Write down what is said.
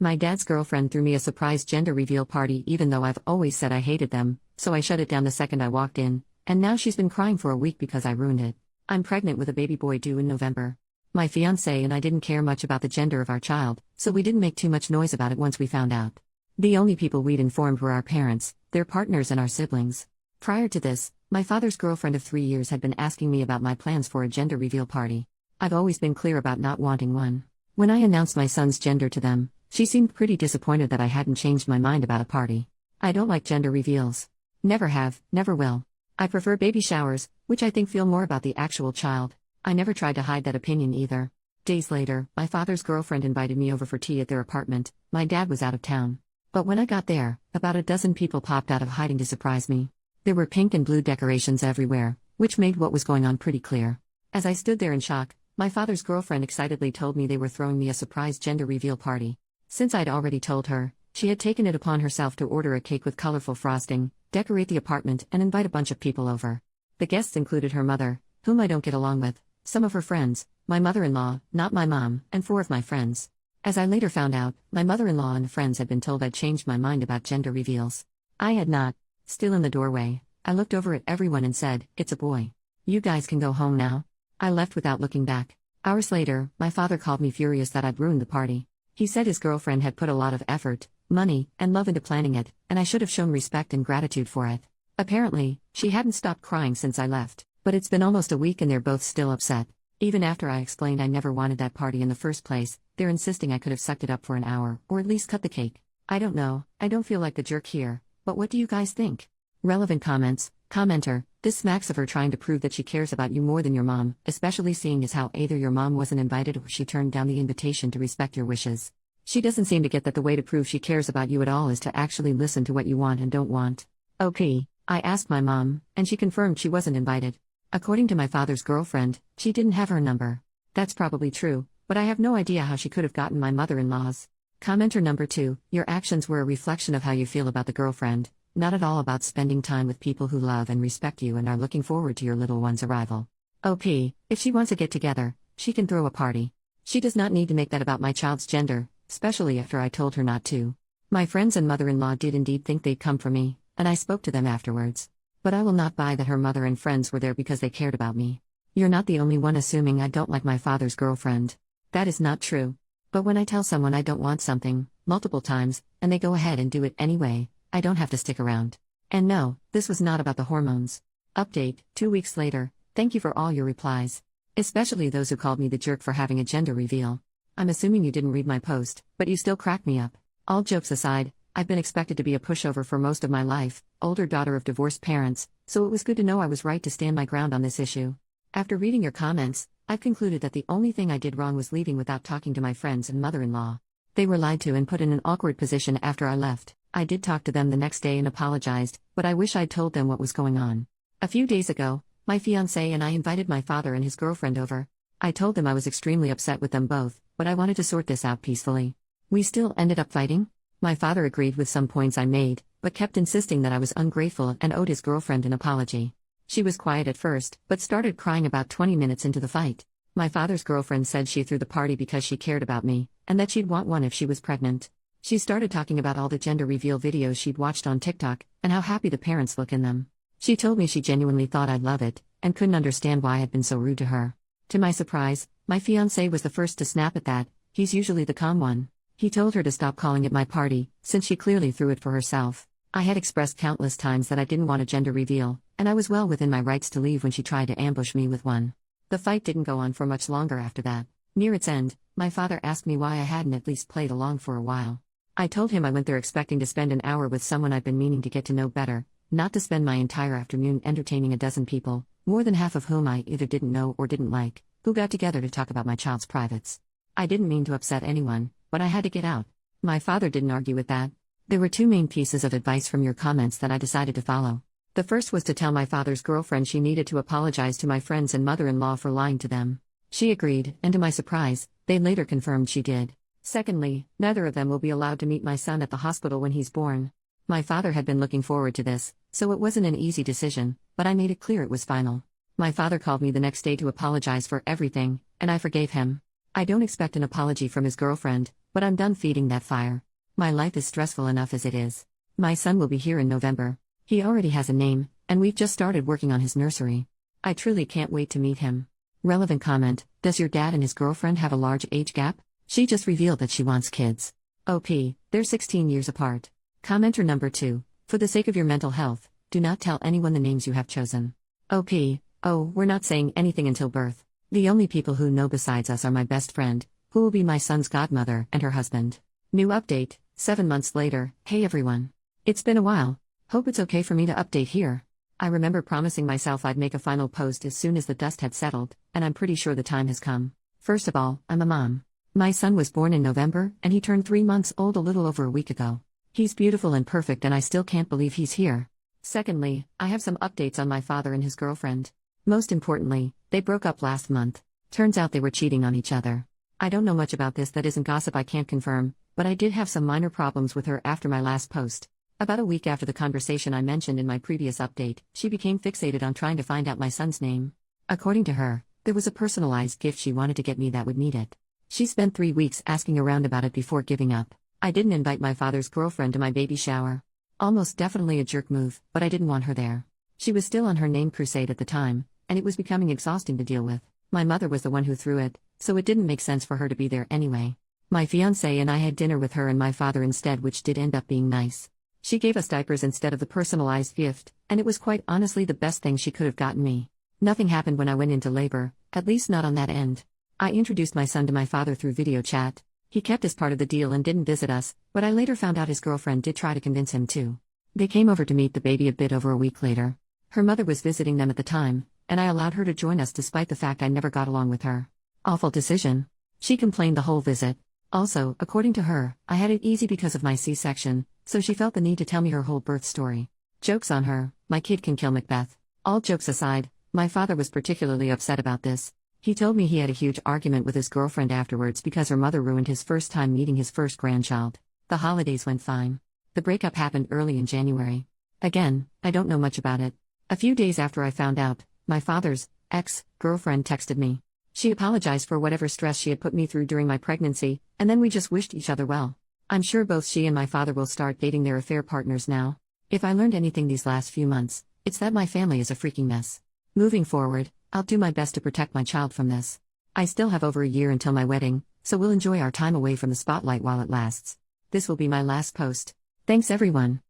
My dad's girlfriend threw me a surprise gender reveal party even though I've always said I hated them, so I shut it down the second I walked in, and now she's been crying for a week because I ruined it. I'm pregnant with a baby boy due in November. My fiancé and I didn't care much about the gender of our child, so we didn't make too much noise about it once we found out. The only people we'd informed were our parents, their partners and our siblings. Prior to this, my father's girlfriend of 3 years had been asking me about my plans for a gender reveal party. I've always been clear about not wanting one. When I announced my son's gender to them, she seemed pretty disappointed that I hadn't changed my mind about a party. I don't like gender reveals. Never have, never will. I prefer baby showers, which I think feel more about the actual child. I never tried to hide that opinion either. Days later, my father's girlfriend invited me over for tea at their apartment. My dad was out of town. But when I got there, about a dozen people popped out of hiding to surprise me. There were pink and blue decorations everywhere, which made what was going on pretty clear. As I stood there in shock, my father's girlfriend excitedly told me they were throwing me a surprise gender reveal party. Since I'd already told her, she had taken it upon herself to order a cake with colorful frosting, decorate the apartment, and invite a bunch of people over. The guests included her mother, whom I don't get along with, some of her friends, my mother-in-law, not my mom, and 4 of my friends. As I later found out, my mother-in-law and friends had been told I'd changed my mind about gender reveals. I had not. Still in the doorway, I looked over at everyone and said, "It's a boy. You guys can go home now." I left without looking back. Hours later, my father called me furious that I'd ruined the party. He said his girlfriend had put a lot of effort, money, and love into planning it, and I should have shown respect and gratitude for it. Apparently, she hadn't stopped crying since I left, but it's been almost a week and they're both still upset. Even after I explained I never wanted that party in the first place, they're insisting I could have sucked it up for an hour, or at least cut the cake. I don't know, I don't feel like the jerk here, but what do you guys think? Relevant comments. Commenter, this smacks of her trying to prove that she cares about you more than your mom, especially seeing as how either your mom wasn't invited or she turned down the invitation to respect your wishes. She doesn't seem to get that the way to prove she cares about you at all is to actually listen to what you want and don't want. Okay, I asked my mom, and she confirmed she wasn't invited. According to my father's girlfriend, she didn't have her number. That's probably true, but I have no idea how she could have gotten my mother-in-law's. Commenter number 2, your actions were a reflection of how you feel about the girlfriend, not at all about spending time with people who love and respect you and are looking forward to your little one's arrival. OP, if she wants to get together, she can throw a party. She does not need to make that about my child's gender, especially after I told her not to. My friends and mother-in-law did indeed think they'd come for me, and I spoke to them afterwards. But I will not buy that her mother and friends were there because they cared about me. You're not the only one assuming I don't like my father's girlfriend. That is not true. But when I tell someone I don't want something, multiple times, and they go ahead and do it anyway, I don't have to stick around. And no, this was not about the hormones. Update, 2 weeks later, thank you for all your replies. Especially those who called me the jerk for having a gender reveal. I'm assuming you didn't read my post, but you still crack me up. All jokes aside, I've been expected to be a pushover for most of my life, older daughter of divorced parents, so it was good to know I was right to stand my ground on this issue. After reading your comments, I've concluded that the only thing I did wrong was leaving without talking to my friends and mother-in-law. They were lied to and put in an awkward position after I left. I did talk to them the next day and apologized, but I wish I'd told them what was going on. A few days ago, my fiancé and I invited my father and his girlfriend over. I told them I was extremely upset with them both, but I wanted to sort this out peacefully. We still ended up fighting. My father agreed with some points I made, but kept insisting that I was ungrateful and owed his girlfriend an apology. She was quiet at first, but started crying about 20 minutes into the fight. My father's girlfriend said she threw the party because she cared about me, and that she'd want one if she was pregnant. She started talking about all the gender reveal videos she'd watched on TikTok, and how happy the parents look in them. She told me she genuinely thought I'd love it, and couldn't understand why I'd been so rude to her. To my surprise, my fiancé was the first to snap at that. He's usually the calm one. He told her to stop calling it my party, since she clearly threw it for herself. I had expressed countless times that I didn't want a gender reveal, and I was well within my rights to leave when she tried to ambush me with one. The fight didn't go on for much longer after that. Near its end, my father asked me why I hadn't at least played along for a while. I told him I went there expecting to spend an hour with someone I'd been meaning to get to know better, not to spend my entire afternoon entertaining a dozen people, more than half of whom I either didn't know or didn't like, who got together to talk about my child's privates. I didn't mean to upset anyone, but I had to get out. My father didn't argue with that. There were 2 main pieces of advice from your comments that I decided to follow. The first was to tell my father's girlfriend she needed to apologize to my friends and mother-in-law for lying to them. She agreed, and to my surprise, they later confirmed she did. Secondly, neither of them will be allowed to meet my son at the hospital when he's born. My father had been looking forward to this, so it wasn't an easy decision, but I made it clear it was final. My father called me the next day to apologize for everything, and I forgave him. I don't expect an apology from his girlfriend, but I'm done feeding that fire. My life is stressful enough as it is. My son will be here in November. He already has a name, and we've just started working on his nursery. I truly can't wait to meet him. Relevant comment: does your dad and his girlfriend have a large age gap? She just revealed that she wants kids. OP, they're 16 years apart. Commenter number 2: for the sake of your mental health, do not tell anyone the names you have chosen. OP, oh, we're not saying anything until birth. The only people who know besides us are my best friend, who will be my son's godmother, and her husband. New update, 7 months later. Hey everyone. It's been a while. Hope it's okay for me to update here. I remember promising myself I'd make a final post as soon as the dust had settled, and I'm pretty sure the time has come. First of all, I'm a mom. My son was born in November, and he turned 3 months old a little over a week ago. He's beautiful and perfect, and I still can't believe he's here. Secondly, I have some updates on my father and his girlfriend. Most importantly, they broke up last month. Turns out they were cheating on each other. I don't know much about this that isn't gossip I can't confirm, but I did have some minor problems with her after my last post. About a week after the conversation I mentioned in my previous update, she became fixated on trying to find out my son's name. According to her, there was a personalized gift she wanted to get me that would need it. She spent 3 weeks asking around about it before giving up. I didn't invite my father's girlfriend to my baby shower. Almost definitely a jerk move, but I didn't want her there. She was still on her name crusade at the time, and it was becoming exhausting to deal with. My mother was the one who threw it, so it didn't make sense for her to be there anyway. My fiancé and I had dinner with her and my father instead, which did end up being nice. She gave us diapers instead of the personalized gift, and it was quite honestly the best thing she could have gotten me. Nothing happened when I went into labor, at least not on that end. I introduced my son to my father through video chat. He kept his part of the deal and didn't visit us, but I later found out his girlfriend did try to convince him to. They came over to meet the baby a bit over a week later. Her mother was visiting them at the time, and I allowed her to join us despite the fact I never got along with her. Awful decision. She complained the whole visit. Also, according to her, I had it easy because of my C-section, so she felt the need to tell me her whole birth story. Joke's on her, my kid can kill Macbeth. All jokes aside, my father was particularly upset about this. He told me he had a huge argument with his girlfriend afterwards because her mother ruined his first time meeting his first grandchild. The holidays went fine. The breakup happened early in January. Again, I don't know much about it. A few days after I found out, my father's ex-girlfriend texted me. She apologized for whatever stress she had put me through during my pregnancy, and then we just wished each other well. I'm sure both she and my father will start dating their affair partners now. If I learned anything these last few months, it's that my family is a freaking mess. Moving forward, I'll do my best to protect my child from this. I still have over a year until my wedding, so we'll enjoy our time away from the spotlight while it lasts. This will be my last post. Thanks everyone.